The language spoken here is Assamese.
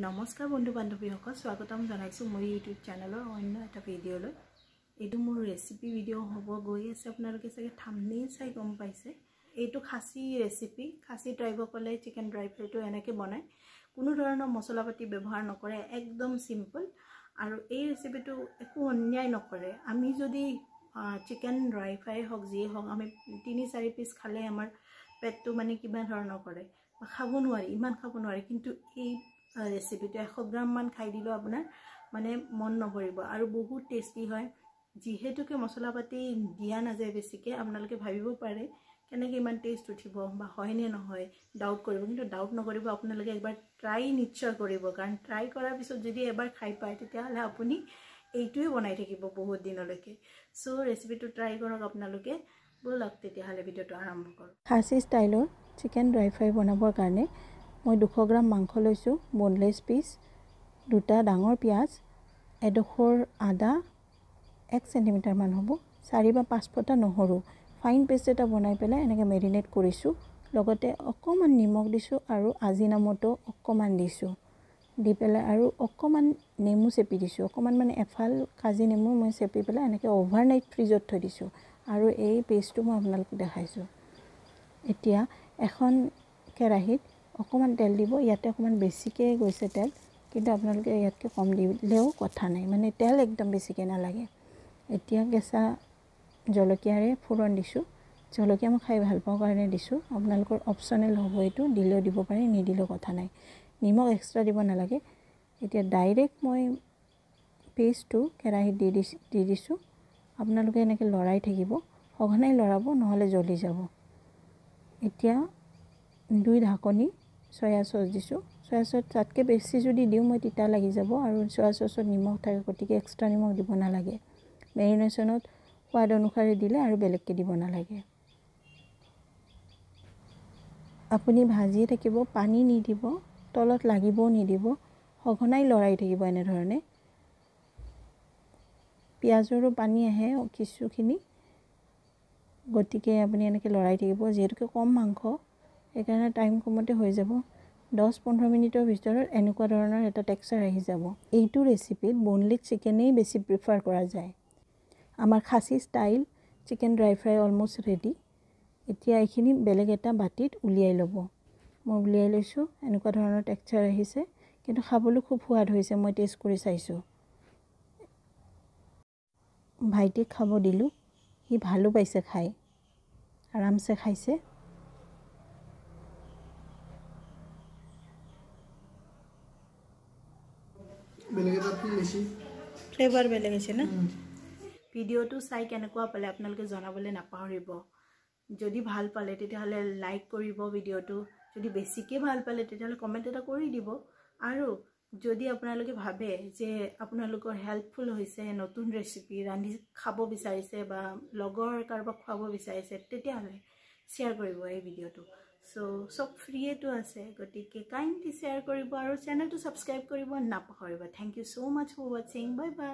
নমস্কাৰ বন্ধু বান্ধৱীসকল স্বাগতম জনাইছো মোৰ ইউটিউব চেনেলৰ অন্য এটা ভিডিঅ'লৈ এইটো মোৰ ৰেচিপি ভিডিঅ' হ'ব গৈ আছে আপোনালোকে চাগে থাম্বনেইল চাই গম পাইছে এইটো খাসী ৰেচিপি খাসী ট্ৰাইব ক'লে চিকেন ড্ৰাই ফ্ৰাইটো এনেকৈ বনায় কোনো ধৰণৰ মছলা পাতি ব্যৱহাৰ নকৰে একদম সিম্পল আৰু এই ৰেচিপিটো একো অন্যায় নকৰে আমি যদি চিকেন ড্ৰাই ফ্ৰাই হওক যি হওক আমি 3-4 পিস খালে আমাৰ পেটটো মানে কিবা ধৰণৰ কৰে খাব নোৱাৰি ইমান খাব নোৱাৰি কিন্তু এই ৰেচিপিটো 100 গ্ৰাম মান খাই দিলো আপোনাৰ মানে মন নভৰিব আৰু বহুত টেস্টি হয় যিহেতুকে মছলা পাতি দিয়া নাযায় বেছিকে আপোনালোকে ভাবিব পাৰে কেনেকৈ ইমান টেষ্ট উঠিব বা হয় নে নহয় ডাউট কৰিব কিন্তু ডাউট নকৰিব আপোনালোকে একবাৰ ট্ৰাই নিশ্চয় কৰিব কাৰণ ট্ৰাই কৰাৰ পিছত যদি এবাৰ খাই পায় তেতিয়াহ'লে আপুনি এইটোৱে বনাই থাকিব বহুত দিনলৈকে সো ৰেচিপিটো ট্ৰাই কৰক আপোনালোকে বলক তেতিয়াহ'লে ভিডিঅ'টো আৰম্ভ কৰোঁ খাসী ষ্টাইলৰ চিকেন ড্ৰাই ফ্ৰাই বনাবৰ কাৰণে মই 200 গ্ৰাম মাংস লৈছো boneless piece দুটা ডাঙৰ পিয়াজ এডোখৰ আদা 1 সেন্টিমিটাৰ মান হ'ব 4 বা 5 ফটা নহৰু ফাইন পেষ্ট এটা বনাই পেলাই এনেকৈ মেৰিনেট কৰিছো লগতে অকমান নিমখ দিছো আৰু আজিনামোটো অকমান দিছো দি পেলাই আৰু অকমান নেমু চেপি দিছো অকমান মানে এফাল কাজি নেমু মই চেপি পেলাই এনেকৈ ওভাৰনাইট ফ্ৰিজত থৈ দিছো আৰু এই পেষ্টটো মই আপোনালোকক দেখাইছো এতিয়া এখন কেৰাহীত অকমান তেল দিব ইয়াতে অকমান বেছিকে গৈছে তেল কিন্তু আপোনালোকে ইয়াতকে কম দিলেও কথা নাই মানে তেল একদম বেছিকে নালাগে এতিয়া কেঁচা জলকীয়াৰে ফুৰণ দিছো জলকীয়া মই খাই ভাল পাওঁ কাৰণে দিছো আপোনালোকৰ অপচনেল হ'ব এইটো দিলেও দিব পাৰে নিদিলেও কথা নাই নিমখ এক্সট্ৰা দিব নালাগে এতিয়া ডাইৰেক্ট মই পেষ্টটো কেৰাহীত দি দিছো আপোনালোকে এনেকৈ লৰাই থাকিব সঘনাই লৰাব নহলে জ্বলি যাব এতিয়া 2 ঢাকনি সয়া সস দিছো সয়া সস তাতকে বেছি যদি দিও মই তিতা লাগি যাব আৰু সয়া সসত নিমখ থাকে গতিকে এক্সট্ৰা নিমখ দিব নালাগে মেৰিনেশনত সোৱাদ অনুসাৰে দিলে আৰু বেলেগকে দিব নালাগে আপুনি ভাজি থাকিব পানী নিদিব তলত লাগিব নিদিব সঘনাই লৰাই থাকিব এনে ধৰণে পিয়াজৰো পানী আহে কিছুখিনি গতিকে আপুনি এনেকৈ লৰাই থাকিব যেহেতু কম মাংস একাৰণে টাইম কমতে হৈ যাব 10-15 মিনিটৰ ভিতৰত এনেকুৱা ধৰণৰ এটা টেক্সচাৰ আহি যাব এইটো ৰেচিপিত boneless চিকেনেই বেছি প্ৰিফাৰ কৰা যায় আমাৰ Khasi style chicken dry fry almost ready এতিয়া এইখিনি বেলেগ এটা বাটিত উলিয়াই ল'ব মই উলিয়াই লৈছো এনেকুৱা ধৰণৰ টেক্সচাৰ আহিছে কিন্তু খাবলৈ খুব সোৱাদ হৈছে মই টেষ্ট কৰি চাইছো ভাইটিক খাব দিলো সি ভালো পাইছে খাই আৰামছে খাইছে ফ্লেভাৰ বেলেগ আছে না ভিডিঅ'টো চাই কেনেকুৱা পালে আপোনালোকে জনাবলৈ নাপাহৰিব যদি ভাল পালে তেতিয়াহ'লে লাইক কৰিব ভিডিঅ'টো যদি বেছিকৈ ভাল পালে তেতিয়াহ'লে কমেন্ট এটা কৰি দিব আৰু যদি আপোনালোকে ভাবে যে আপোনালোকৰ হেল্পফুল হৈছে নতুন ৰেচিপি ৰান্ধি খাব বিচাৰিছে বা লগৰ কাৰোবাক খুৱাব বিচাৰিছে তেতিয়াহ'লে শ্বেয়াৰ কৰিব এই ভিডিঅ'টো সো সব ফ্ৰীটো আছে গতিকে কাইণ্ডলি শ্বেয়াৰ কৰিব আৰু চেনেলটো সাবস্ক্ৰাইব কৰিব নাপাহৰিব thank you so much for watching bye by